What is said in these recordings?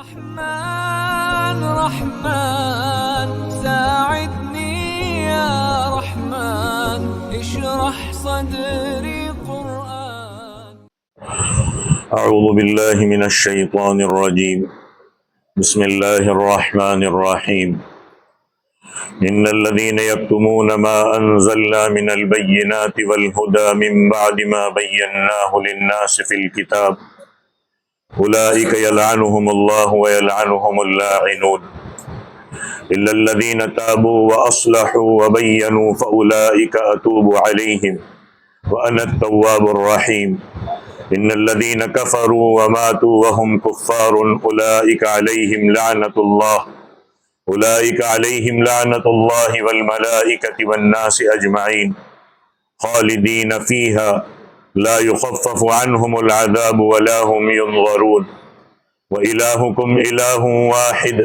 رحمن رحمن ساعدني يا رحمن اشرح صدري قرآن. أعوذ بالله من الشيطان الرجيم. بسم الله الرحمن الرحيم. إن الذين يكتمون ما أنزلنا من البينات والهدى من بعد ما بيناه للناس في الكتاب أولئك يلعنهم الله ويلعنهم اللاعنون إلا الذين تابوا وأصلحوا وبينوا فأولئك أتوب عليهم وأنا التواب الرحيم. إن الذين كفروا وماتوا وهم كفار أولئك عليهم لعنة الله والملائكة والناس أجمعين خالدين فيها لا يخفف عنهم العذاب ولا هم ينظرون وإلهكم إله واحد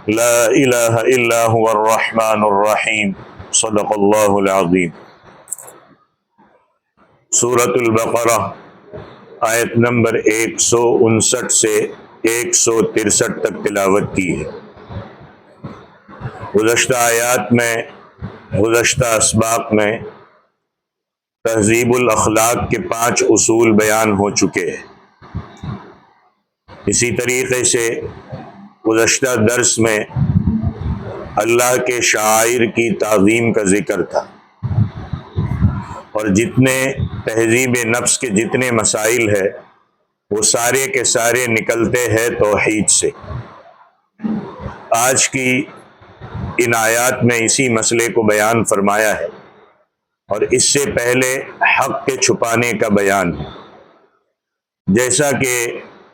لا إله إلا هو الرحمن الرحيم. صدق اللہ العظیم. سورۃ البقرہ آیت نمبر 159 سے 163 تک تلاوت کی ہے. گزشتہ آیات میں، گزشتہ اسباق میں تہذیب الاخلاق کے 5 اصول بیان ہو چکے ہیں. اسی طریقے سے گزشتہ درس میں اللہ کے شعائر کی تعظیم کا ذکر تھا، اور جتنے تہذیب نفس کے جتنے مسائل ہیں وہ سارے کے سارے نکلتے ہیں توحید سے. آج کی ان آیات میں اسی مسئلے کو بیان فرمایا ہے، اور اس سے پہلے حق کے چھپانے کا بیان ہے. جیسا کہ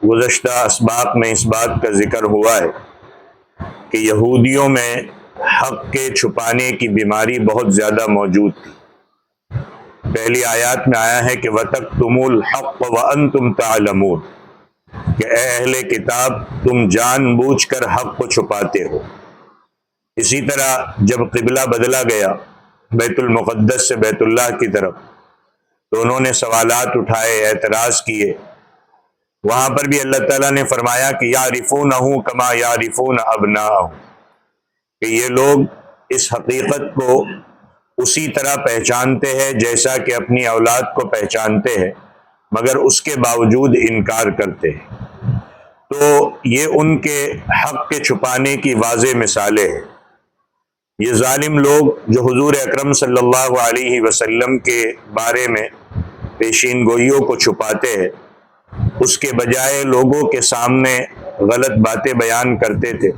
گزشتہ اسباق میں اس بات کا ذکر ہوا ہے کہ یہودیوں میں حق کے چھپانے کی بیماری بہت زیادہ موجود تھی. پہلی آیات میں آیا ہے کہ وَتَكْتُمُوا الْحَقَّ وَأَنْتُمْ تَعْلَمُونَ، کہ اے اہل کتاب تم جان بوجھ کر حق کو چھپاتے ہو. اسی طرح جب قبلہ بدلا گیا بیت المقدس سے بیت اللہ کی طرف، تو انہوں نے سوالات اٹھائے، اعتراض کیے. وہاں پر بھی اللہ تعالیٰ نے فرمایا کہ یعرفونہ کما یعرفون ابناءہم، کہ یہ لوگ اس حقیقت کو اسی طرح پہچانتے ہیں جیسا کہ اپنی اولاد کو پہچانتے ہیں، مگر اس کے باوجود انکار کرتے ہیں. تو یہ ان کے حق کے چھپانے کی واضح مثالیں ہیں. یہ ظالم لوگ جو حضور اکرم صلی اللہ علیہ وسلم کے بارے میں پیشین گوئیوں کو چھپاتے ہیں، اس کے بجائے لوگوں کے سامنے غلط باتیں بیان کرتے تھے.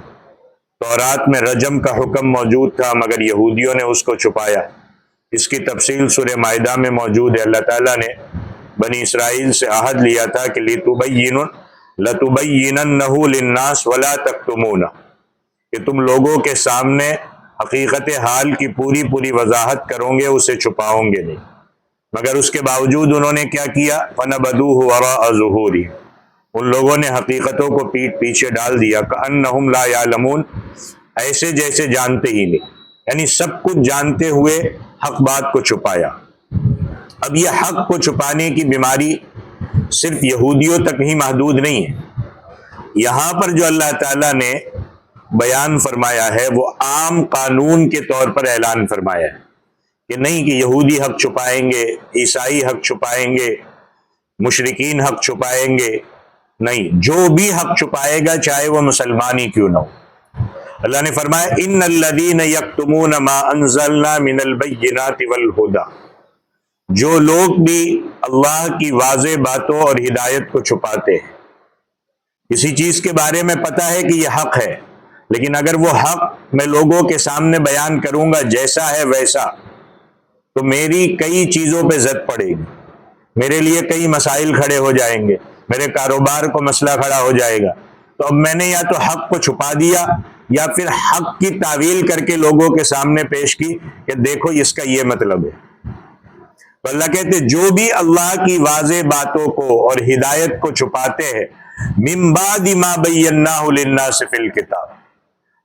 تورات میں رجم کا حکم موجود تھا، مگر یہودیوں نے اس کو چھپایا. اس کی تفصیل سورہ مائدہ میں موجود ہے. اللہ تعالیٰ نے بنی اسرائیل سے عہد لیا تھا کہ لَتُبَيِّنَنَّهُ لِلنَّاسِ وَلَا تَكْتُمُونَ، کہ تم لوگوں کے سامنے حقیقت حال کی پوری وضاحت کرو گے، اسے چھپاؤ گے نہیں. مگر اس کے باوجود انہوں نے کیا کیا؟ فَنَبَذُوهُ وَرَاءَ ظُهُورِهِمْ، ان لوگوں نے حقیقتوں کو پیٹھ پیچھے ڈال دیا. کأنہم لا یعلمون، ایسے جیسے جانتے ہی نہیں، یعنی سب کچھ جانتے ہوئے حق بات کو چھپایا. اب یہ حق کو چھپانے کی بیماری صرف یہودیوں تک ہی محدود نہیں ہے. یہاں پر جو اللہ تعالیٰ نے بیان فرمایا ہے وہ عام قانون کے طور پر اعلان فرمایا ہے، کہ نہیں کہ یہودی حق چھپائیں گے، عیسائی حق چھپائیں گے، مشرکین حق چھپائیں گے. نہیں، جو بھی حق چھپائے گا چاہے وہ مسلمان ہی کیوں نہ ہو. اللہ نے فرمایا ان الذین یکتمون ما انزلنا من البینات والہدی، جو لوگ بھی اللہ کی واضح باتوں اور ہدایت کو چھپاتے ہیں. کسی چیز کے بارے میں پتہ ہے کہ یہ حق ہے، لیکن اگر وہ حق میں لوگوں کے سامنے بیان کروں گا جیسا ہے ویسا، تو میری کئی چیزوں پہ زد پڑے گی، میرے لیے کئی مسائل کھڑے ہو جائیں گے، میرے کاروبار کو مسئلہ کھڑا ہو جائے گا. تو اب میں نے یا تو حق کو چھپا دیا یا پھر حق کی تعویل کر کے لوگوں کے سامنے پیش کی کہ دیکھو اس کا یہ مطلب ہے. تو اللہ کہتے جو بھی اللہ کی واضح باتوں کو اور ہدایت کو چھپاتے ہیں، من بعد ما بیناہ للناس فی الکتاب،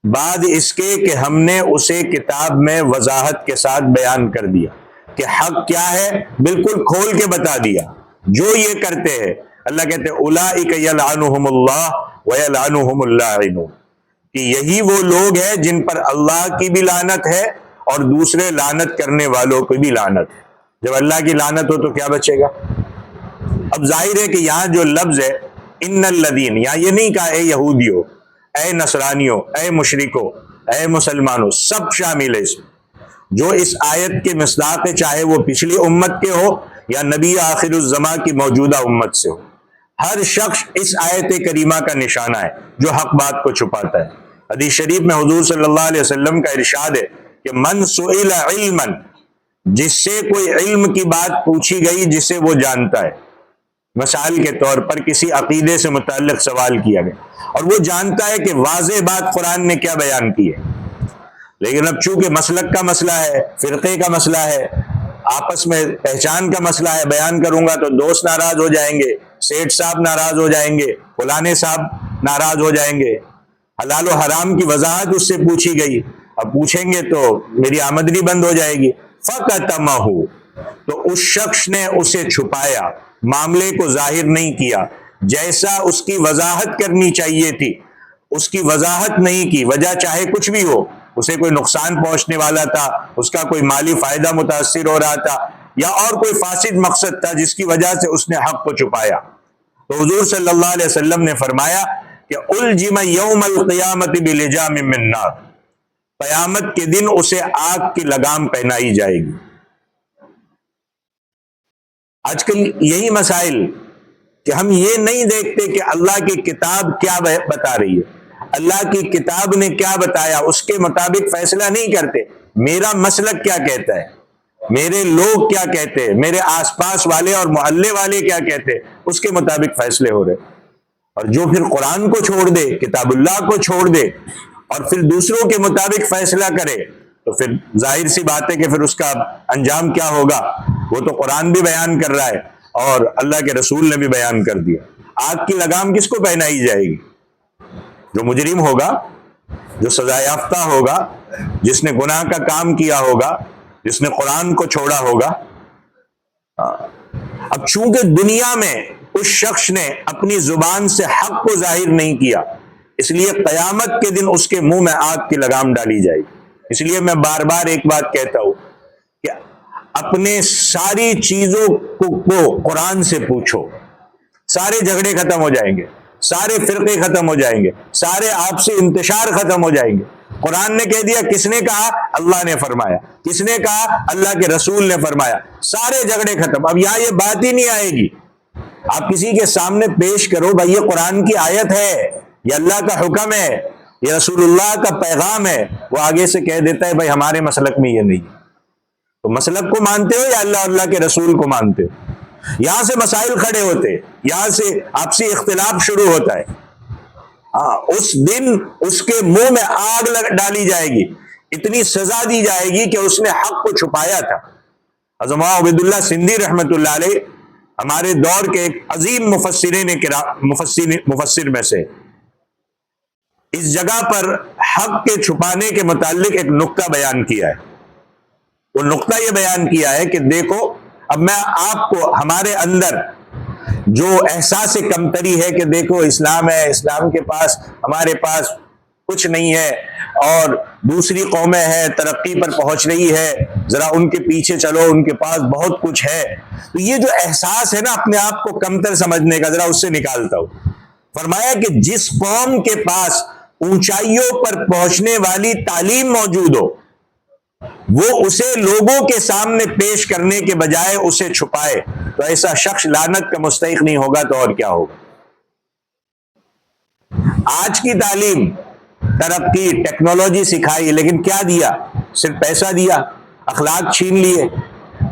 بعد اس کے کہ ہم نے اسے کتاب میں وضاحت کے ساتھ بیان کر دیا کہ حق کیا ہے، بالکل کھول کے بتا دیا. جو یہ کرتے ہیں اللہ کہتے ہیں اولئک یلعنہم اللہ ویلعنہم اللاعنون، کہ یہی وہ لوگ ہیں جن پر اللہ کی بھی لعنت ہے اور دوسرے لعنت کرنے والوں کی بھی لعنت ہے۔ جب اللہ کی لعنت ہو تو کیا بچے گا؟ اب ظاہر ہے کہ یہاں جو لفظ ہے ان الذین، یہاں یہ نہیں کہا اے یہودیو، اے نصرانیوں، اے مشرکو، اے مسلمانوں، سب شامل ہے اس میں۔ جو اس آیت کے مصداق ہے، چاہے وہ پچھلی امت کے ہو یا نبی آخر الزماں کی موجودہ امت سے ہو، ہر شخص اس آیت کریمہ کا نشانہ ہے جو حق بات کو چھپاتا ہے۔ حدیث شریف میں حضور صلی اللہ علیہ وسلم کا ارشاد ہے کہ من سئل علما، جس سے کوئی علم کی بات پوچھی گئی جسے وہ جانتا ہے، مثال کے طور پر کسی عقیدے سے متعلق سوال کیا گیا اور وہ جانتا ہے کہ واضح بات قرآن نے کیا بیان کی ہے، لیکن اب چونکہ مسلک کا مسئلہ ہے، فرقے کا مسئلہ ہے، آپس میں پہچان کا مسئلہ ہے، بیان کروں گا تو دوست ناراض ہو جائیں گے، سیٹھ صاحب ناراض ہو جائیں گے، فلانے صاحب ناراض ہو جائیں گے، حلال و حرام کی وضاحت اس سے پوچھی گئی، اب پوچھیں گے تو میری آمدنی بند ہو جائے گی، فَقَتَمَهُ، تو اس شخص نے اسے چھپایا، معاملے کو ظاہر نہیں کیا، جیسا اس کی وضاحت کرنی چاہیے تھی اس کی وضاحت نہیں کی، وجہ چاہے کچھ بھی ہو، اسے کوئی نقصان پہنچنے والا تھا، اس کا کوئی مالی فائدہ متاثر ہو رہا تھا، یا اور کوئی فاسد مقصد تھا جس کی وجہ سے اس نے حق کو چھپایا، تو حضور صلی اللہ علیہ وسلم نے فرمایا کہ الجم یوم القیامت بلجام من نار، قیامت کے دن اسے آگ کی لگام پہنائی جائے گی۔ آج کل یہی مسائل کہ ہم یہ نہیں دیکھتے کہ اللہ کی کتاب کیا بتا رہی ہے، اللہ کی کتاب نے کیا بتایا، اس کے مطابق فیصلہ نہیں کرتے، میرا مسلک کیا کہتا ہے، میرے لوگ کیا کہتے ہیں، میرے آس پاس والے اور محلے والے کیا کہتے ہیں، اس کے مطابق فیصلے ہو رہے، اور جو پھر قرآن کو چھوڑ دے، کتاب اللہ کو چھوڑ دے اور پھر دوسروں کے مطابق فیصلہ کرے تو پھر ظاہر سی بات ہے کہ پھر اس کا انجام کیا ہوگا، وہ تو قرآن بھی بیان کر رہا ہے اور اللہ کے رسول نے بھی بیان کر دیا۔ آگ کی لگام کس کو پہنائی جائے گی؟ جو مجرم ہوگا، جو سزا یافتہ ہوگا، جس نے گناہ کا کام کیا ہوگا، جس نے قرآن کو چھوڑا ہوگا۔ اب چونکہ دنیا میں اس شخص نے اپنی زبان سے حق کو ظاہر نہیں کیا، اس لیے قیامت کے دن اس کے منہ میں آگ کی لگام ڈالی جائے گی۔ اس لیے میں بار بار ایک بات کہتا ہوں کہ اپنے ساری چیزوں کو قرآن سے پوچھو، سارے جھگڑے ختم ہو جائیں گے، سارے فرقے ختم ہو جائیں گے، سارے آپسی انتشار ختم ہو جائیں گے۔ قرآن نے کہہ دیا، کس نے کہا؟ اللہ نے فرمایا، کس نے کہا؟ اللہ کے رسول نے فرمایا، سارے جھگڑے ختم۔ اب یہاں یہ بات ہی نہیں آئے گی، آپ کسی کے سامنے پیش کرو بھائی یہ قرآن کی آیت ہے، یہ اللہ کا حکم ہے، یہ رسول اللہ کا پیغام ہے، وہ آگے سے کہہ دیتا ہے بھائی ہمارے مسلک میں یہ نہیں۔ تو مسلک کو مانتے ہو یا اللہ اور اللہ کے رسول کو مانتے ہو؟ یہاں سے مسائل کھڑے ہوتے، یہاں سے آپسی اختلاف شروع ہوتا ہے۔ اس دن اس کے منہ میں آگ ڈالی جائے گی، اتنی سزا دی جائے گی کہ اس نے حق کو چھپایا تھا۔ حضرت مولانا عبید اللہ سندھی رحمۃ اللہ علیہ ہمارے دور کے ایک عظیم مفسر میں سے، اس جگہ پر حق کے چھپانے کے متعلق ایک نقطہ بیان کیا ہے۔ وہ نقطہ یہ بیان کیا ہے کہ دیکھو، اب میں آپ کو ہمارے اندر جو احساس کمتری ہے کہ دیکھو اسلام ہے، اسلام کے پاس ہمارے پاس کچھ نہیں ہے اور دوسری قومیں ہیں ترقی پر پہنچ رہی ہے، ذرا ان کے پیچھے چلو، ان کے پاس بہت کچھ ہے، تو یہ جو احساس ہے نا اپنے آپ کو کمتر سمجھنے کا، ذرا اس سے نکالتا ہوں۔ فرمایا کہ جس قوم کے پاس اونچائیوں پر پہنچنے والی تعلیم موجود ہو، وہ اسے لوگوں کے سامنے پیش کرنے کے بجائے اسے چھپائے، تو ایسا شخص لعنت کا مستحق نہیں ہوگا تو اور کیا ہوگا۔ آج کی تعلیم ترقی، ٹیکنالوجی سکھائی، لیکن کیا دیا؟ صرف پیسہ دیا، اخلاق چھین لیے،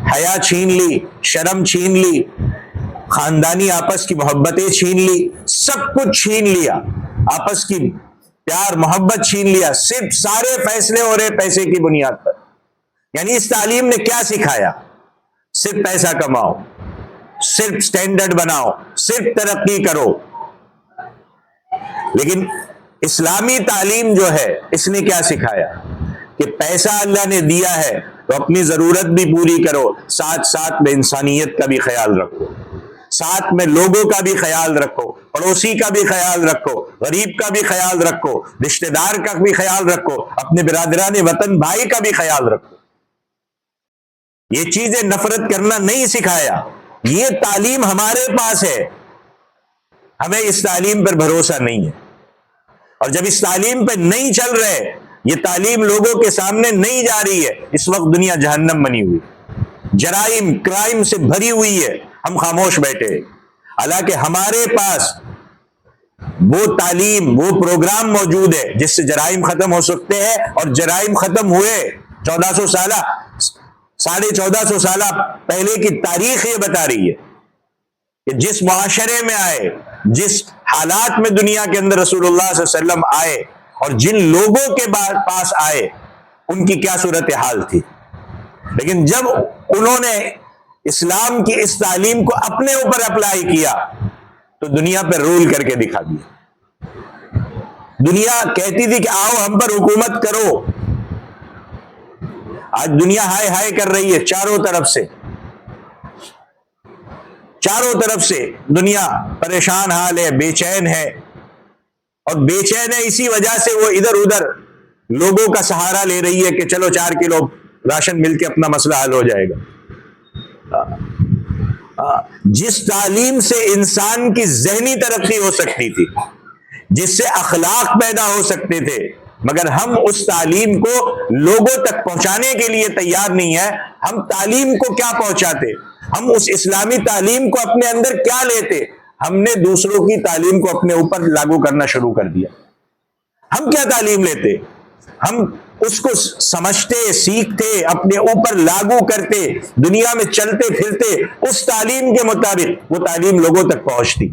حیا چھین لی، شرم چھین لی، خاندانی آپس کی محبتیں چھین لی، سب کچھ چھین لیا، آپس کی پیار محبت چھین لیا، صرف سارے فیصلے ہو رہے پیسے کی بنیاد پر۔ یعنی اس تعلیم نے کیا سکھایا؟ صرف پیسہ کماؤ، صرف سٹینڈرڈ بناؤ، صرف ترقی کرو۔ لیکن اسلامی تعلیم جو ہے اس نے کیا سکھایا کہ پیسہ اللہ نے دیا ہے تو اپنی ضرورت بھی پوری کرو، ساتھ ساتھ میں انسانیت کا بھی خیال رکھو، ساتھ میں لوگوں کا بھی خیال رکھو، پڑوسی کا بھی خیال رکھو، غریب کا بھی خیال رکھو، رشتہ دار کا بھی خیال رکھو، اپنے برادران وطن بھائی کا بھی خیال رکھو۔ یہ چیزیں نفرت کرنا نہیں سکھایا، یہ تعلیم ہمارے پاس ہے، ہمیں اس تعلیم پر بھروسہ نہیں ہے، اور جب اس تعلیم پہ نہیں چل رہے، یہ تعلیم لوگوں کے سامنے نہیں جا رہی ہے، اس وقت دنیا جہنم بنی ہوئی، جرائم کرائم سے بھری ہوئی ہے، ہم خاموش بیٹھے۔ حالانکہ ہمارے پاس وہ تعلیم، وہ پروگرام موجود ہے جس سے جرائم ختم ہو سکتے ہیں، اور جرائم ختم ہوئے۔ 1400 سالہ 1450 سالہ پہلے کی تاریخ یہ بتا رہی ہے کہ جس معاشرے میں آئے، جس حالات میں دنیا کے اندر رسول اللہ صلی اللہ علیہ وسلم آئے، اور جن لوگوں کے پاس آئے، ان کی کیا صورتحال تھی۔ لیکن جب انہوں نے اسلام کی اس تعلیم کو اپنے اوپر اپلائی کیا تو دنیا پر رول کر کے دکھا دیا۔ دنیا کہتی تھی کہ آؤ ہم پر حکومت کرو، آج دنیا ہائے ہائے کر رہی ہے، چاروں طرف سے دنیا پریشان حال ہے، بے چین ہے، اور بے چین ہے اسی وجہ سے وہ ادھر ادھر لوگوں کا سہارا لے رہی ہے کہ چلو 4 کلو راشن مل کے اپنا مسئلہ حل ہو جائے گا۔ جس تعلیم سے انسان کی ذہنی ترقی ہو سکتی تھی، جس سے اخلاق پیدا ہو سکتے تھے، مگر ہم اس تعلیم کو لوگوں تک پہنچانے کے لیے تیار نہیں ہے۔ ہم تعلیم کو کیا پہنچاتے؟ ہم اس اسلامی تعلیم کو اپنے اندر کیا لیتے؟ ہم نے دوسروں کی تعلیم کو اپنے اوپر لاگو کرنا شروع کر دیا۔ ہم کیا تعلیم لیتے؟ ہم اس کو سمجھتے، سیکھتے، اپنے اوپر لاگو کرتے، دنیا میں چلتے پھرتے اس تعلیم کے مطابق وہ تعلیم لوگوں تک پہنچتی۔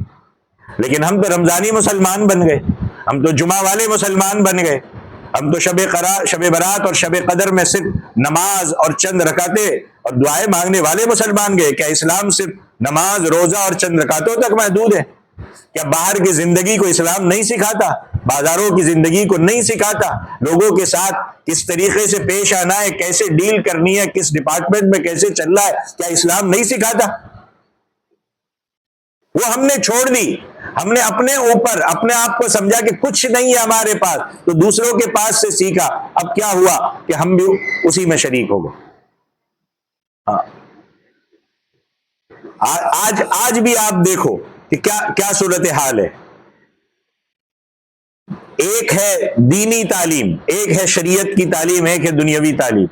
لیکن ہم تو رمضانی مسلمان بن گئے، ہم تو جمعہ والے مسلمان بن گئے، ہم تو شب برات اور شب قدر میں صرف نماز اور چند رکعتیں اور دعائیں مانگنے والے مسلمان گئے۔ کیا اسلام صرف نماز، روزہ اور چند رکعتوں تک محدود ہے؟ کیا باہر کی زندگی کو اسلام نہیں سکھاتا؟ بازاروں کی زندگی کو نہیں سکھاتا؟ لوگوں کے ساتھ کس طریقے سے پیش آنا ہے، کیسے ڈیل کرنی ہے، کس ڈپارٹمنٹ میں کیسے چل رہا ہے، کیا اسلام نہیں سکھاتا؟ وہ ہم نے چھوڑ دی۔ ہم نے اپنے اوپر اپنے آپ کو سمجھا کہ کچھ نہیں ہے ہمارے پاس، تو دوسروں کے پاس سے سیکھا۔ اب کیا ہوا کہ ہم بھی اسی میں شریک ہو گئے۔ آج بھی آپ دیکھو کہ کیا صورتحال ہے۔ ایک ہے دینی تعلیم، ایک ہے شریعت کی تعلیم، ایک ہے دنیاوی تعلیم۔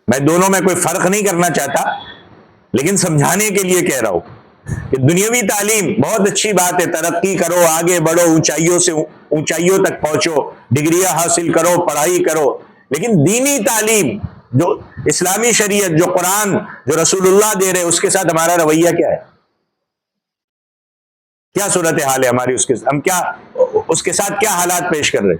میں دونوں میں کوئی فرق نہیں کرنا چاہتا، لیکن سمجھانے کے لیے کہہ رہا ہوں کہ دنیاوی تعلیم بہت اچھی بات ہے، ترقی کرو، آگے بڑھو، اونچائیوں سے اونچائیوں تک پہنچو، ڈگریاں حاصل کرو، پڑھائی کرو، لیکن دینی تعلیم جو اسلامی شریعت، جو قرآن، جو رسول اللہ دے رہے، اس کے ساتھ ہمارا رویہ کیا ہے؟ کیا صورتحال ہے ہماری؟ ہم کیا اس کے ساتھ کیا حالات پیش کر رہے؟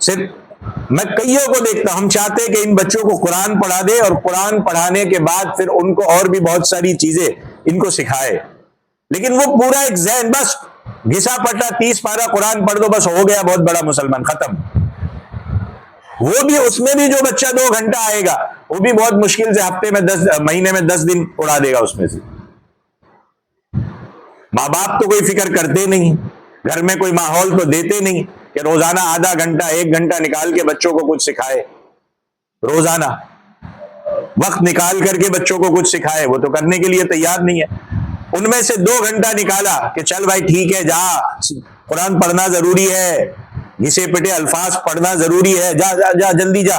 صرف میں کئیوں کو دیکھتا ہوں، ہم چاہتے ہیں کہ ان بچوں کو قرآن پڑھا دے، اور قرآن پڑھانے کے بعد پھر ان کو اور بھی بہت ساری چیزیں ان کو سکھائے، لیکن وہ پورا ایک ذہن بس گھسا پٹا 30 پارہ قرآن پڑھ دو بس ہو گیا بہت بڑا مسلمان، ختم۔ وہ بھی اس میں بھی جو بچہ 2 گھنٹہ آئے گا، وہ بھی بہت مشکل سے ہفتے میں مہینے میں 10 دن اڑا دے گا اس میں سے۔ ماں باپ تو کوئی فکر کرتے نہیں، گھر میں کوئی ماحول تو دیتے نہیں کہ روزانہ آدھا گھنٹہ 1 گھنٹہ نکال کے بچوں کو کچھ سکھائے، روزانہ وقت نکال کر کے بچوں کو کچھ سکھائے، وہ تو کرنے کے لیے تیار نہیں ہے۔ ان میں سے 2 گھنٹہ نکالا کہ چل بھائی ٹھیک ہے، جا قرآن پڑھنا ضروری ہے، گھسے پٹے الفاظ پڑھنا ضروری ہے، جا جا جا جلدی جا۔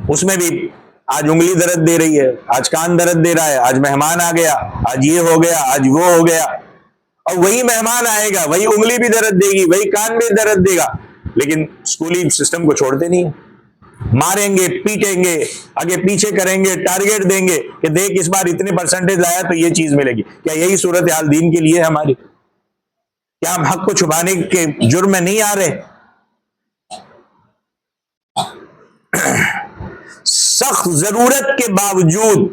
اس میں بھی آج انگلی درد دے رہی ہے، آج کان درد دے رہا ہے، آج مہمان آ گیا، آج یہ ہو گیا، آج وہ ہو گیا، اور وہی مہمان آئے گا، وہی انگلی بھی درد دے گی، وہی کان بھی درد دے گا، لیکن اسکولی سسٹم کو چھوڑتے نہیں ہیں۔ ماریں گے، پیٹیں گے، آگے پیچھے کریں گے، ٹارگیٹ دیں گے کہ دیکھ اس بار اتنے پرسنٹیج آیا تو یہ چیز ملے گی۔ کیا یہی صورتحال دین کے لیے ہے ہماری؟ کیا ہم حق کو چھپانے کے جرم میں نہیں آ رہے؟ سخت ضرورت کے باوجود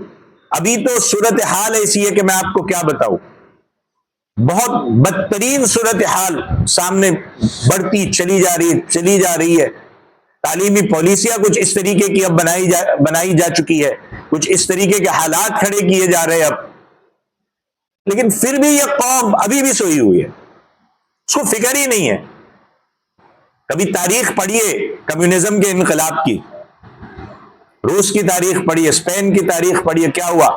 ابھی تو صورتحال ایسی ہے کہ میں آپ کو کیا بتاؤں، بہت بدترین صورتحال سامنے بڑھتی چلی جا رہی ہے۔ تعلیمی پالیسیاں کچھ اس طریقے کی اب بنائی جا چکی ہے، کچھ اس طریقے کے حالات کھڑے کیے جا رہے ہیں اب، لیکن پھر بھی یہ قوم ابھی بھی سوئی ہوئی ہے، اس کو فکر ہی نہیں ہے۔ کبھی تاریخ پڑھیے کمیونزم کے انقلاب کی، روس کی تاریخ پڑھیے، اسپین کی تاریخ پڑھیے، کیا ہوا؟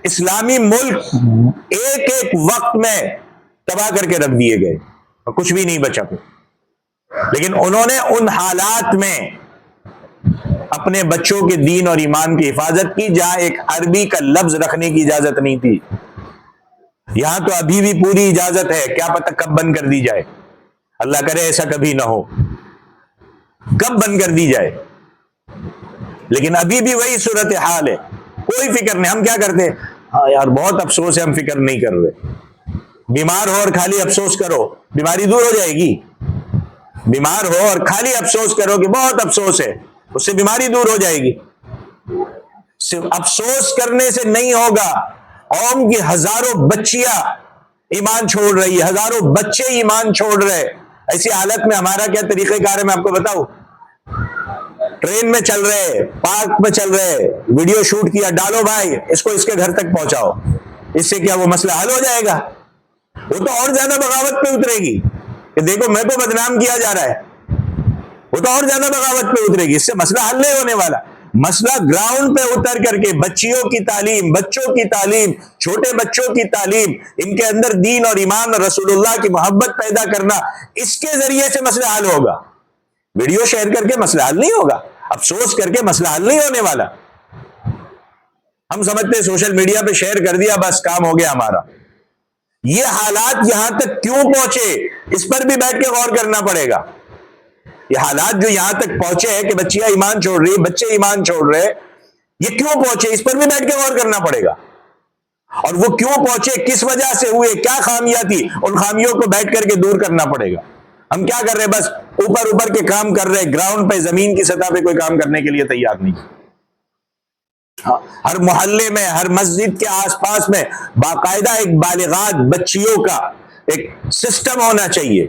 اسلامی ملک ایک ایک وقت میں تباہ کر کے رکھ دیے گئے اور کچھ بھی نہیں بچا کوئی، لیکن انہوں نے ان حالات میں اپنے بچوں کے دین اور ایمان کی حفاظت کی جہاں ایک عربی کا لفظ رکھنے کی اجازت نہیں تھی۔ یہاں تو ابھی بھی پوری اجازت ہے، کیا پتہ کب بند کر دی جائے، اللہ کرے ایسا کبھی نہ ہو، کب بند کر دی جائے، لیکن ابھی بھی وہی صورتحال ہے، کوئی فکر نہیں۔ ہم کیا کرتے ہیں؟ ہاں یار بہت افسوس ہے، ہم فکر نہیں کر رہے۔ بیمار ہو اور خالی افسوس کرو، بیماری دور ہو جائے گی؟ بیمار ہو اور خالی افسوس کرو کہ بہت افسوس ہے، اس سے بیماری دور ہو جائے گی؟ صرف افسوس کرنے سے نہیں ہوگا۔ قوم کی ہزاروں بچیاں ایمان چھوڑ رہی ہے، ہزاروں بچے ایمان چھوڑ رہے، ایسی حالت میں ہمارا کیا طریقہ کار ہے میں آپ کو بتاؤں؟ ٹرین میں چل رہے، پارک میں چل رہے، ویڈیو شوٹ کیا، ڈالو بھائی اس کو اس کے گھر تک پہنچاؤ، اس سے کیا وہ مسئلہ حل ہو جائے گا؟ وہ تو اور زیادہ بغاوت پہ اترے گی کہ دیکھو میں کو بدنام کیا جا رہا ہے، وہ تو اور زیادہ بغاوت پہ اترے گی، اس سے مسئلہ حل نہیں ہونے والا۔ مسئلہ گراؤنڈ پہ اتر کر کے بچیوں کی تعلیم، بچوں کی تعلیم، چھوٹے بچوں کی تعلیم، ان کے اندر دین اور ایمان اور رسول اللہ کی محبت پیدا کرنا، اس کے ذریعے سے مسئلہ حل ہوگا۔ ویڈیو شیئر کر کے مسئلہ حل نہیں ہوگا، افسوس کر کے مسئلہ حل نہیں ہونے والا۔ ہم سمجھتے ہیں سوشل میڈیا پہ شیئر کر دیا بس کام ہو گیا ہمارا۔ یہ حالات یہاں تک کیوں پہنچے اس پر بھی بیٹھ کے غور کرنا پڑے گا۔ یہ حالات جو یہاں تک پہنچے ہیں کہ بچیاں ایمان چھوڑ رہی، بچے ایمان چھوڑ رہے، یہ کیوں پہنچے اس پر بھی بیٹھ کے غور کرنا پڑے گا۔ اور وہ کیوں پہنچے، کس وجہ سے ہوئے، کیا خامیاں تھی، ان خامیوں کو بیٹھ کر کے دور کرنا پڑے گا۔ ہم کیا کر رہے؟ بس اوپر کے کام کر رہے، گراؤنڈ پہ زمین کی سطح پہ کوئی کام کرنے کے لیے تیار نہیں۔ ہر محلے میں، ہر مسجد کے آس پاس میں باقاعدہ ایک بالغات بچیوں کا ایک سسٹم ہونا چاہیے،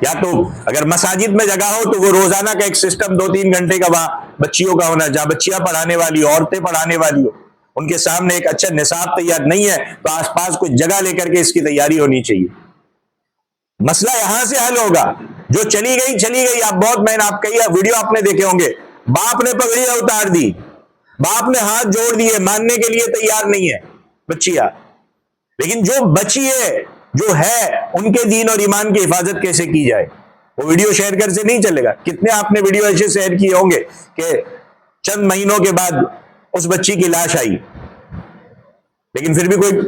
یا تو اگر مساجد میں جگہ ہو تو وہ روزانہ کا ایک سسٹم 2-3 گھنٹے کا وہاں بچیوں کا ہونا، جہاں بچیاں پڑھانے والی، عورتیں پڑھانے والی ہو، ان کے سامنے ایک اچھا نصاب تیار نہیں ہے تو آس پاس کوئی جگہ لے کر کے اس کی تیاری ہونی چاہیے۔ مسئلہ یہاں سے حل ہوگا۔ جو چلی گئی، آپ بہت میں نے آپ کہی ویڈیو آپ نے دیکھے ہوں گے، باپ نے پگڑیاں اتار دی، باپ نے ہاتھ جوڑ دیے، ماننے کے لیے تیار نہیں ہے بچیاں، لیکن جو بچی ہے، جو ہے، ان کے دین اور ایمان کی حفاظت کیسے کی جائے؟ وہ ویڈیو شیئر کر سے نہیں چلے گا۔ کتنے آپ نے ویڈیو ایسے شیئر کیے ہوں گے کہ چند مہینوں کے بعد اس بچی کی لاش آئی، لیکن پھر بھی کوئی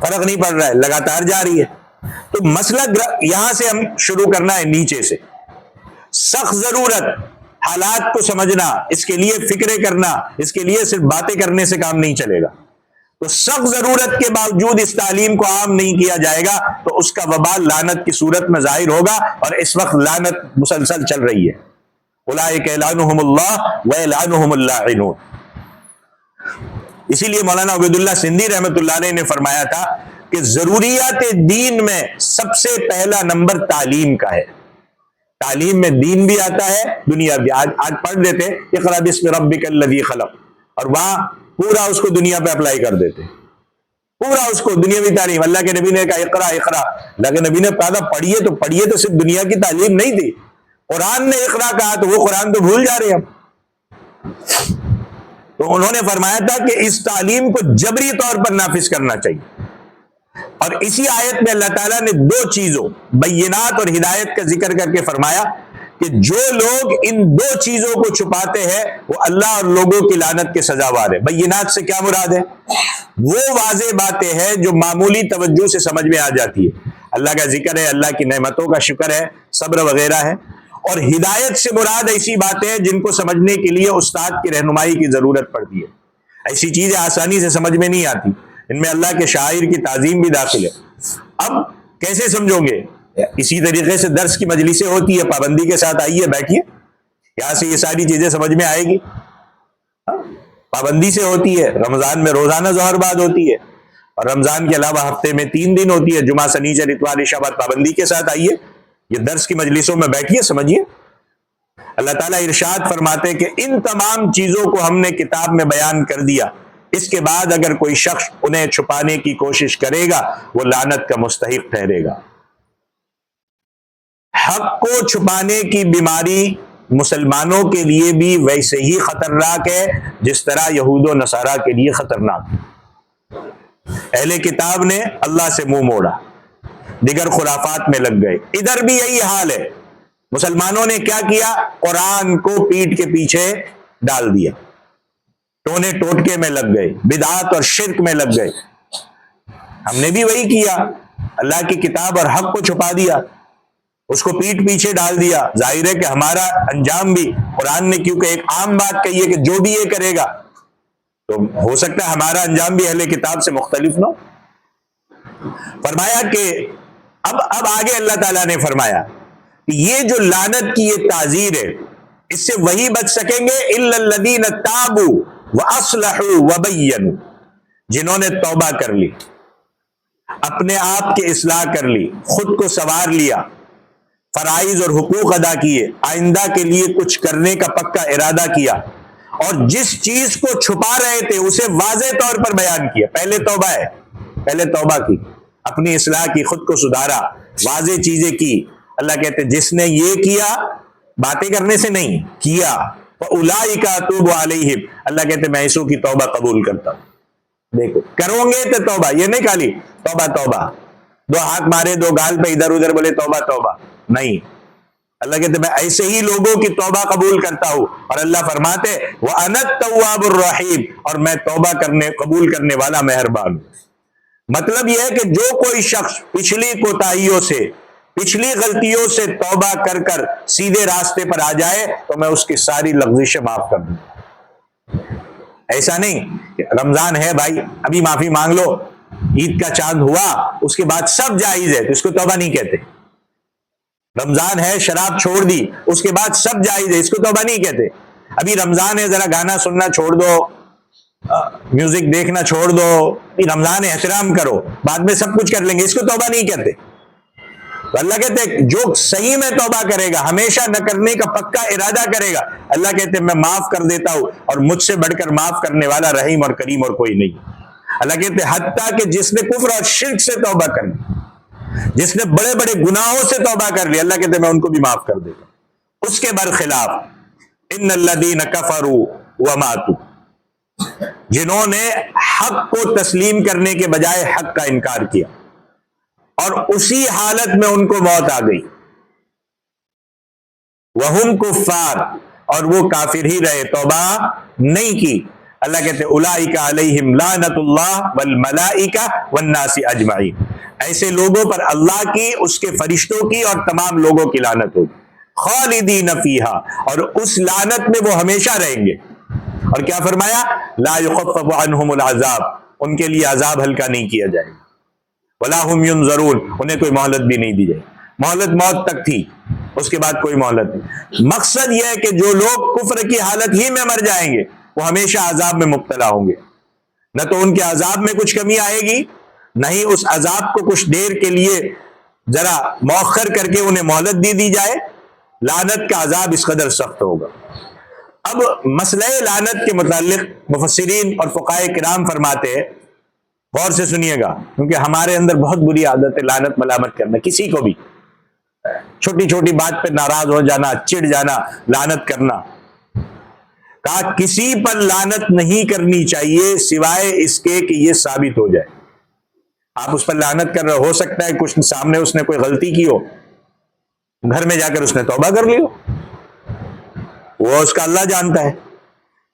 فرق نہیں پڑ رہا ہے، لگاتار جا رہی ہے۔ تو مسئلہ یہاں سے ہم شروع کرنا ہے، نیچے سے۔ سخت ضرورت حالات کو سمجھنا، اس کے لیے فکریں کرنا، اس کے لیے صرف باتیں کرنے سے کام نہیں چلے گا۔ تو سخت ضرورت کے باوجود اس تعلیم کو عام نہیں کیا جائے گا تو اس کا وبال لعنت کی صورت میں ظاہر ہوگا، اور اس وقت لعنت مسلسل چل رہی ہے۔ اولئک یلعنہم اللہ ویلعنہم اللاعنون۔ اسی لیے مولانا عبید اللہ سندھی رحمۃ اللہ علیہ نے فرمایا تھا کہ ضروریات دین میں سب سے پہلا نمبر تعلیم کا ہے۔ تعلیم میں دین بھی آتا ہے، دنیا بھی۔ آج پڑھ دیتے اقرأ باسم ربک الذی خلق، اور وہاں پورا اس کو دنیا پہ اپلائی کر دیتے، پورا اس کو دنیاوی تعلیم۔ اللہ کے نبی نے کہا اقرا اقرا، اللہ کے نبی نے کہا پڑھیے تو پڑھیے، تو صرف دنیا کی تعلیم نہیں تھی۔ قرآن نے اقرا کہا تو وہ قرآن تو بھول جا رہے ہم۔ تو انہوں نے فرمایا تھا کہ اس تعلیم کو جبری طور پر نافذ کرنا چاہیے۔ اور اسی آیت میں اللہ تعالیٰ نے 2 چیزوں، بینات اور ہدایت کا ذکر کر کے فرمایا کہ جو لوگ ان 2 چیزوں کو چھپاتے ہیں وہ اللہ اور لوگوں کی لعنت کے سزاوار ہے۔ بینات سے کیا مراد ہے؟ وہ واضح باتیں ہیں جو معمولی توجہ سے سمجھ میں آ جاتی ہے، اللہ کا ذکر ہے، اللہ کی نعمتوں کا شکر ہے، صبر وغیرہ ہے۔ اور ہدایت سے مراد ایسی باتیں ہیں جن کو سمجھنے کے لیے استاد کی رہنمائی کی ضرورت پڑتی ہے۔ ایسی چیزیں آسانی سے سمجھ میں نہیں آتی، ان میں اللہ کے شاعر کی تعظیم بھی داخل ہے۔ اب کیسے سمجھو گے؟ اسی طریقے سے درس کی مجلسیں ہوتی ہے، پابندی کے ساتھ آئیے، بیٹھیے، یہاں سے یہ ساری چیزیں سمجھ میں آئے گی۔ پابندی سے ہوتی ہے، رمضان میں روزانہ ظہر بعد ہوتی ہے، اور رمضان کے علاوہ ہفتے میں 3 دن ہوتی ہے، جمعہ سنیچر اتوار شبت، پابندی کے ساتھ آئیے، یہ درس کی مجلسوں میں بیٹھیے، سمجھیے۔ اللہ تعالیٰ ارشاد فرماتے کہ ان تمام چیزوں کو ہم نے کتاب میں بیان کر دیا، اس کے بعد اگر کوئی شخص انہیں چھپانے کی کوشش کرے گا وہ لعنت کا مستحق ٹھہرے گا۔ حق کو چھپانے کی بیماری مسلمانوں کے لیے بھی ویسے ہی خطرناک ہے جس طرح یہود و نصارہ کے لیے خطرناک ہے۔ اہل کتاب نے اللہ سے منہ موڑا، دیگر خرافات میں لگ گئے، ادھر بھی یہی حال ہے۔ مسلمانوں نے کیا کیا؟ قرآن کو پیٹ کے پیچھے ڈال دیا، ٹونے ٹوٹکے میں لگ گئے، بدعات اور شرک میں لگ گئے۔ ہم نے بھی وہی کیا، اللہ کی کتاب اور حق کو چھپا دیا، اس کو پیٹ پیچھے ڈال دیا۔ ظاہر ہے کہ ہمارا انجام بھی، قرآن نے کیونکہ ایک عام بات کہی ہے کہ جو بھی یہ کرے گا، تو ہو سکتا ہے ہمارا انجام بھی اہل کتاب سے مختلف نہ ہو۔ فرمایا کہ اب آگے اللہ تعالیٰ نے فرمایا کہ یہ جو لعنت کی یہ تعزیر ہے، اس سے وہی بچ سکیں گے الا الذین تابوا واصلحوا وبینوا، جنہوں نے توبہ کر لی، اپنے آپ کے اصلاح کر لی، خود کو سنوار لیا، فرائض اور حقوق ادا کیے، آئندہ کے لیے کچھ کرنے کا پکا ارادہ کیا، اور جس چیز کو چھپا رہے تھے اسے واضح طور پر بیان کیا۔ پہلے توبہ ہے، پہلے توبہ کی، اپنی اصلاح کی، خود کو سدھارا، واضح چیزیں کی۔ اللہ کہتے جس نے یہ کیا، باتیں کرنے سے نہیں کیا، فَأُولَئِكَ أَتُوبُ عَلَيْهِمْ، اللہ کہتے میں ایسوں کی توبہ قبول کرتا ہوں۔ دیکھو کرو گے تو توبہ، یہ نہیں خالی توبہ توبہ، دو ہاتھ مارے، دو گال پہ ادھر ادھر بولے توبہ توبہ، نہیں۔ اللہ کہتے میں ایسے ہی لوگوں کی توبہ قبول کرتا ہوں، اور اللہ فرماتے وَأَنَا التَّوَّابُ الرَّحِيمُ، اور میں توبہ قبول کرنے والا مہربان ہوں۔ مطلب یہ ہے کہ جو کوئی شخص پچھلی کوتاہیوں سے، پچھلی غلطیوں سے توبہ کر کر سیدھے راستے پر آ جائے تو میں اس کی ساری لغزشیں معاف کر دوں۔ ایسا نہیں کہ رمضان ہے بھائی ابھی معافی مانگ لو، عید کا چاند ہوا اس کے بعد سب جائز ہے تو اس کو توبہ نہیں کہتے۔ رمضان ہے رشراب چھوڑ دی اس کے بعد سب جائز ہے، اس کو توبہ نہیں کہتے۔ ابھی رمضان ہے ذرا گانا سننا چھوڑ دو، میوزک دیکھنا چھوڑ دو، رمضان ہے احترام کرو، بعد میں سب کچھ کر لیں گے، اس کو توبہ نہیں کہتے۔ تو اللہ کہتے ہیں جو صحیح میں توبہ کرے گا، ہمیشہ نہ کرنے کا پکا ارادہ کرے گا، اللہ کہتے ہیں میں معاف کر دیتا ہوں، اور مجھ سے بڑھ کر معاف کرنے والا رحیم اور کریم اور کوئی نہیں۔ اللہ کہتے ہیں حتیٰ کہ جس نے کفر اور شرک سے توبہ کر لی، جس نے بڑے بڑے گناہوں سے توبہ کر لی، اللہ کہتے ہیں میں ان کو بھی معاف کر دیتا ہوں۔ اس کے برخلاف ان الذین کفروا وماتوا، جنہوں نے حق کو تسلیم کرنے کے بجائے حق کا انکار کیا اور اسی حالت میں ان کو موت آ گئی، وہم کفار، اور وہ کافر ہی رہے، توبہ نہیں کی، اللہ کہتے اولئک علیہم لعنت اللہ والملائکہ والناس اجمعین، ایسے لوگوں پر اللہ کی، اس کے فرشتوں کی اور تمام لوگوں کی لعنت ہوگی، خالدین فیہا، اور اس لعنت میں وہ ہمیشہ رہیں گے۔ اور کیا فرمایا؟ لا یخفف عنہم العذاب، ان کے لیے عذاب ہلکا نہیں کیا جائے گا، ولا هم ينظرون، انہیں کوئی مہلت بھی نہیں دی جائے، مہلت موت تک تھی، اس کے بعد کوئی مہلت نہیں۔ مقصد یہ ہے کہ جو لوگ کفر کی حالت ہی میں مر جائیں گے وہ ہمیشہ عذاب میں مبتلا ہوں گے، نہ تو ان کے عذاب میں کچھ کمی آئے گی، نہ ہی اس عذاب کو کچھ دیر کے لیے ذرا مؤخر کر کے انہیں مہلت دی جائے۔ لعنت کا عذاب اس قدر سخت ہوگا۔ اب مسئلہ لعنت کے متعلق مفسرین اور فقہاء کرام فرماتے ہیں، غور سے سنیے گا کیونکہ ہمارے اندر بہت بری عادت ہے لعنت ملامت کرنا، کسی کو بھی چھوٹی چھوٹی بات پہ ناراض ہو جانا، چڑ جانا، لعنت کرنا۔ کہا کسی پر لعنت نہیں کرنی چاہیے سوائے اس کے کہ یہ ثابت ہو جائے۔ آپ اس پر لعنت کر رہے، ہو سکتا ہے کچھ سامنے اس نے کوئی غلطی کی ہو، گھر میں جا کر اس نے توبہ کر لی ہو، وہ اس کا اللہ جانتا ہے۔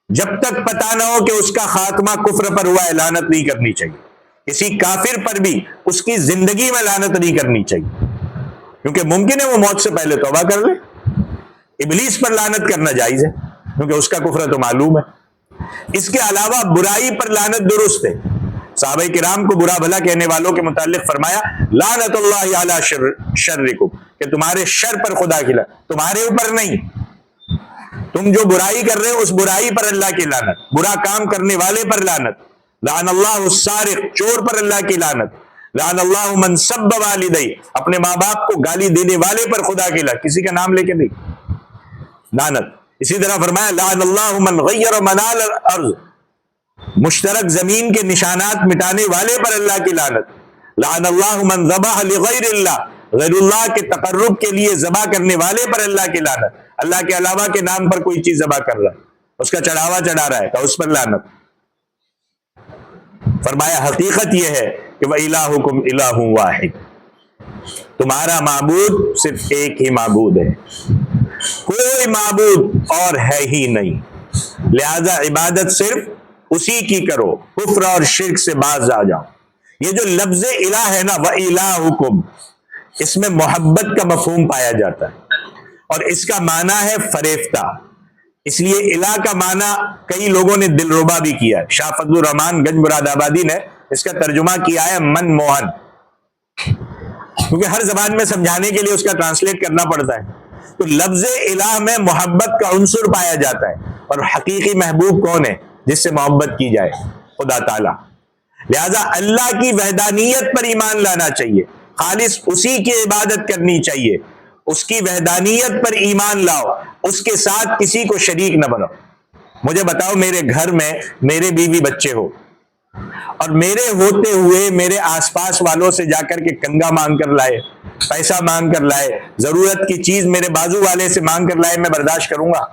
جب تک پتہ نہ ہو کہ اس کا خاتمہ کفر پر ہوا ہے لعنت نہیں کرنی چاہیے۔ کسی کافر پر بھی اس کی زندگی میں لعنت نہیں کرنی چاہیے، کیونکہ ممکن ہے وہ موت سے پہلے توبہ کر لے۔ ابلیس پر لعنت کرنا جائز ہے کیونکہ اس کا کفر تو معلوم ہے۔ اس کے علاوہ برائی پر لعنت درست ہے۔ صحابہ کرام کو برا بھلا کہنے والوں کے متعلق فرمایا لعنت اللہ علی شرکم، کہ تمہارے شر پر خدا کی لعنت، تمہارے اوپر نہیں، تم جو برائی کر رہے ہو اس برائی پر اللہ کی لعنت، برا کام کرنے والے پر لعنت، لعن اللہ السارق، چور پر اللہ کی لعنت، لعن اللہ من سب والدی، اپنے ماں باپ کو گالی دینے والے پر خدا کی لعنت، کسی کا نام لے کے نہیں۔ لعنت. اسی طرح فرمایا لعن اللہ من غیر منال الارض، مشترک زمین کے نشانات مٹانے والے پر اللہ کی لعنت. لعن اللہ من ذبح لغیر اللہ، غیر اللہ کے تقرب کے لیے ذبح کرنے والے پر اللہ کی لعنت. اللہ کے علاوہ کے نام پر کوئی چیز ذبح کر رہا ہے، اس کا چڑھاوا چڑھا رہا ہے تو اس پر لعنت. فرمایا حقیقت یہ ہے کہ وَإِلَٰهُكُمْ إِلَٰهٌ وَاحِدٌ، تمہارا معبود صرف ایک ہی معبود ہے، کوئی معبود اور ہے ہی نہیں، لہذا عبادت صرف اسی کی کرو، کفر اور شرک سے باز آ جاؤ. یہ جو لفظ الہ ہے نا وَإِلَٰهُكُمْ، اس میں محبت کا مفہوم پایا جاتا ہے اور اس کا معنی ہے فریفتہ. اس لیے الہ کا معنی کئی لوگوں نے دلربا بھی کیا ہے. شاہ فضل الرحمان گنج مراد آبادی نے اس کا ترجمہ کیا ہے من موہن، کیونکہ ہر زبان میں سمجھانے کے لیے اس کا ٹرانسلیٹ کرنا پڑتا ہے. تو لفظ الہ میں محبت کا عنصر پایا جاتا ہے، اور حقیقی محبوب کون ہے جس سے محبت کی جائے؟ خدا تعالی. لہذا اللہ کی وحدانیت پر ایمان لانا چاہیے، خالص اسی کی عبادت کرنی چاہیے، اس کی وحدانیت پر ایمان لاؤ، اس کے ساتھ کسی کو شریک نہ بناؤ. مجھے بتاؤ میرے گھر میں میرے بیوی بچے ہو اور میرے ہوتے ہوئے میرے آس پاس والوں سے جا کر کے کنگا مانگ کر لائے، پیسہ مانگ کر لائے، ضرورت کی چیز میرے بازو والے سے مانگ کر لائے، میں برداشت کروں گا؟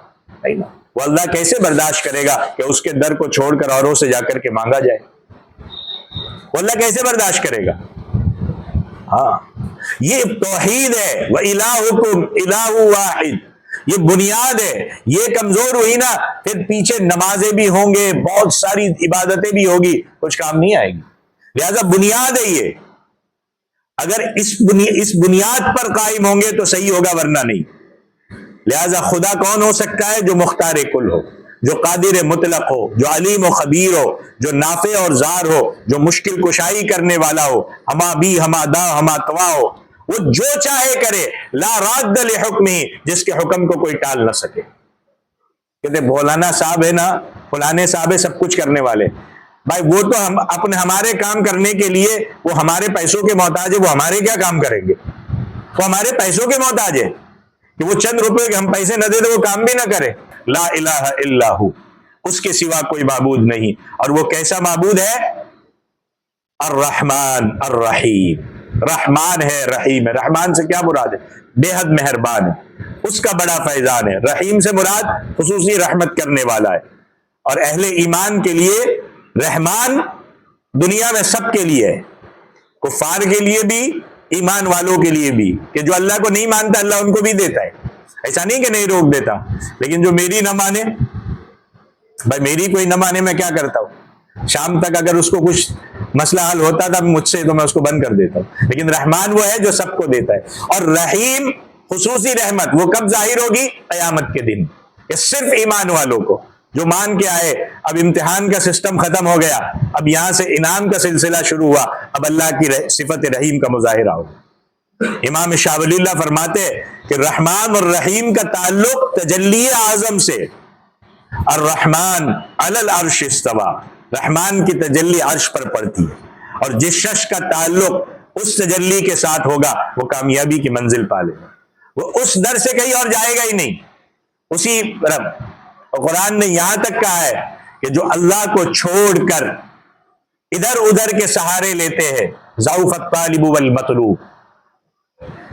نہیں نا. وہ اللہ کیسے برداشت کرے گا کہ اس کے در کو چھوڑ کر اوروں سے جا کر کے مانگا جائے؟ وہ اللہ کیسے برداشت کرے گا؟ ہاں، یہ توحید ہے. وَإِلَٰهُكُمْ إِلَٰهٌ وَاحِدٌ، یہ بنیاد ہے. یہ کمزور ہوئی نا پھر پیچھے نمازیں بھی ہوں گے، بہت ساری عبادتیں بھی ہوگی، کچھ کام نہیں آئے گی. لہذا بنیاد ہے یہ. اگر اس بنیاد پر قائم ہوں گے تو صحیح ہوگا، ورنہ نہیں. لہذا خدا کون ہو سکتا ہے؟ جو مختار کل ہو، جو قادر مطلق ہو، جو علیم و خبیر ہو، جو نافع اور ضار ہو، جو مشکل کشائی کرنے والا ہو، ہما بھی ہما دا ہما توا ہو. وہ جو چاہے کرے، لا راد لحکمہ، جس کے حکم کو کوئی ٹال نہ سکے. کہتے مولانا صاحب ہے نا، فلانے صاحب ہے سب کچھ کرنے والے. بھائی وہ تو ہمارے کام کرنے کے لیے وہ ہمارے پیسوں کے محتاج ہے، وہ ہمارے کیا کام کریں گے؟ وہ ہمارے پیسوں کے محتاج ہے کہ وہ چند روپے کے ہم پیسے نہ دے تو وہ کام بھی نہ کرے. لا الہ الا ہو، اس کے سوا کوئی معبود نہیں. اور وہ کیسا معبود ہے؟ الرحمن الرحیم. رحمان ہے، رحیم ہے. رحمان سے کیا مراد ہے؟ بے حد مہربان ہے، اس کا بڑا فیضان ہے. رحیم سے مراد خصوصی رحمت کرنے والا ہے. اور اہل ایمان کے لیے رحمان دنیا میں سب کے لیے ہے، کفار کے لیے بھی، ایمان والوں کے لیے بھی. کہ جو اللہ کو نہیں مانتا اللہ ان کو بھی دیتا ہے، ایسا نہیں کہ نہیں روک دیتا. لیکن جو میری نہ مانے، بھائی میری کوئی نہ مانے میں کیا کرتا ہوں؟ شام تک اگر اس کو کچھ مسئلہ حل ہوتا تھا مجھ سے تو میں اس کو بند کر دیتا ہوں. لیکن رحمان وہ ہے جو سب کو دیتا ہے. اور رحیم خصوصی رحمت وہ کب ظاہر ہوگی؟ قیامت کے دن. کہ صرف ایمان والوں کو جو مان کے آئے. اب امتحان کا سسٹم ختم ہو گیا، اب یہاں سے انعام کا سلسلہ شروع ہوا. اب اللہ کی صفت رحیم کا مظاہرہ ہو. امام شاہ ولی اللہ فرماتے کہ رحمان اور رحیم کا تعلق تجلی اعظم سے. الرحمن علی العرش استوى، رحمان کی تجلی عرش پر پڑتی ہے. اور جس شخص کا تعلق اس تجلی کے ساتھ ہوگا وہ کامیابی کی منزل پا لے گا. وہ اس در سے کہیں اور جائے گا ہی نہیں، اسی رب. اور قرآن نے یہاں تک کہا ہے کہ جو اللہ کو چھوڑ کر ادھر ادھر کے سہارے لیتے ہیں، ضعف الطالب والمطلوب،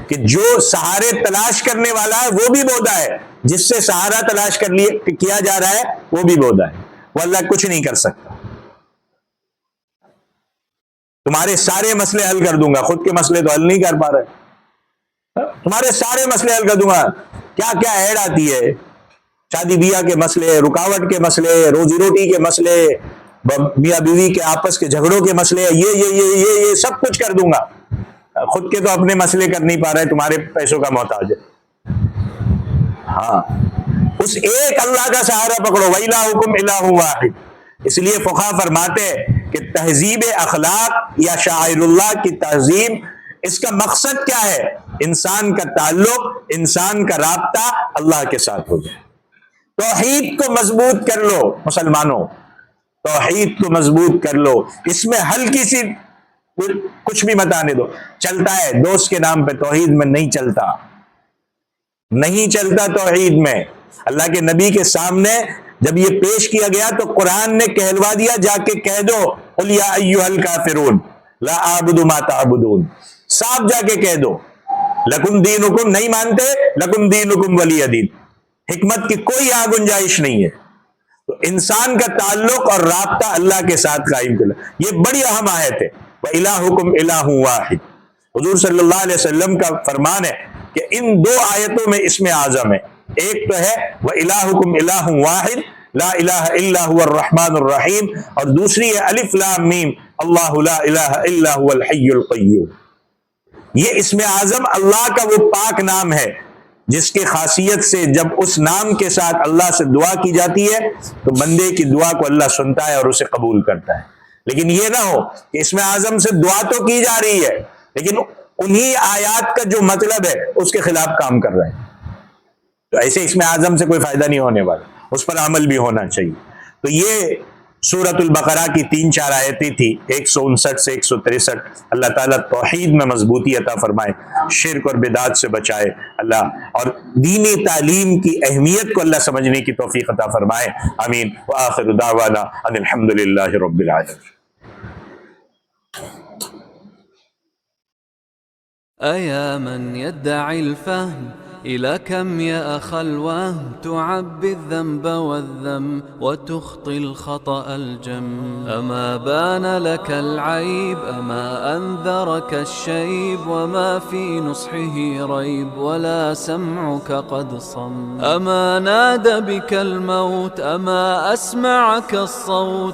کہ جو سہارے تلاش کرنے والا ہے وہ بھی بودا ہے، جس سے سہارا تلاش کیا جا رہا ہے وہ بھی بودا ہے. وہ اللہ کچھ نہیں کر سکتا. تمہارے سارے مسئلے حل کر دوں گا، خود کے مسئلے تو حل نہیں کر پا رہے. تمہارے سارے مسئلے حل کر دوں گا. کیا کیا ایڈ آتی ہے، شادی بیاہ کے مسئلے، رکاوٹ کے مسئلے، روزی روٹی کے مسئلے، میاں بیوی کے آپس کے جھگڑوں کے مسئلے، یہ سب کچھ کر دوں گا. خود کے تو اپنے مسئلے کر نہیں پا رہے، تمہارے پیسوں کا محتاج ہے. ہاں، اس ایک اللہ کا سہارا پکڑو. وَإِلَٰهُكُمْ إِلَٰهٌ وَاحِدٌ. اس لیے فقہا فرماتے کہ تہذیب اخلاق یا شاعر اللہ کی تہذیب، اس کا مقصد کیا ہے؟ انسان کا تعلق، انسان کا رابطہ اللہ کے ساتھ ہو جائے. توحید کو مضبوط کر لو مسلمانوں، توحید کو مضبوط کر لو. اس میں ہلکی سی کچھ بھی مت آنے دو. چلتا ہے دوست کے نام پہ، توحید میں نہیں چلتا، نہیں چلتا توحید میں. اللہ کے نبی کے سامنے جب یہ پیش کیا گیا تو قرآن نے کہلوا دیا جا کے کہہ دو قل یا ایھا الکافرون لا اعبد ما تعبدون، صاف جا کے کہہ دو لکم دینکم، نہیں مانتے لکم دینکم ولی دین، حکمت کی کوئی یہاں گنجائش نہیں ہے۔ تو انسان کا تعلق اور رابطہ اللہ کے ساتھ قائم کرنا، یہ بڑی اہم آیت ہے۔ وَإِلَٰهُكُمْ إِلَٰهٌ وَاحِدٌ، حضور صلی اللہ علیہ وسلم کا فرمان ہے کہ ان دو آیتوں میں اسم اعظم ہے، ایک تو ہے وَإِلَٰهُكُمْ إِلَٰهٌ وَاحِدٌ لا الہ الا هو الرحمن الرحیم، اور دوسری ہے الف لام میم اللہ لا الہ الا هو الحی القیوم۔ یہ اسم اعظم اللہ کا وہ پاک نام ہے جس کی خاصیت سے جب اس نام کے ساتھ اللہ سے دعا کی جاتی ہے تو بندے کی دعا کو اللہ سنتا ہے اور اسے قبول کرتا ہے۔ لیکن یہ نہ ہو کہ اسم اعظم سے دعا تو کی جا رہی ہے لیکن انہی آیات کا جو مطلب ہے اس کے خلاف کام کر رہے ہیں، تو ایسے اسم اعظم سے کوئی فائدہ نہیں ہونے والا، اس پر عمل بھی ہونا چاہیے۔ تو یہ سورۃ البقرہ کی 3-4 آیتیں تھی، 159 سے 163۔ اللہ تعالیٰ توحید میں مضبوطی عطا فرمائے، شرک اور بدعات سے بچائے اللہ، اور دینی تعلیم کی اہمیت کو اللہ سمجھنے کی توفیق عطا فرمائے، آمین۔ وآخر دعوانا ان الحمد للہ رب العالمین۔ أيا من يدعي الفهم إلى كم يا أخ الوهم تعبي الذنب والذم وتخطي الخطأ الجم، أما بان لك العيب أما أنذرك الشيب وما في نصحه ريب ولا سمعك قد صم، أما نادى بك الموت أما أسمعك الصوت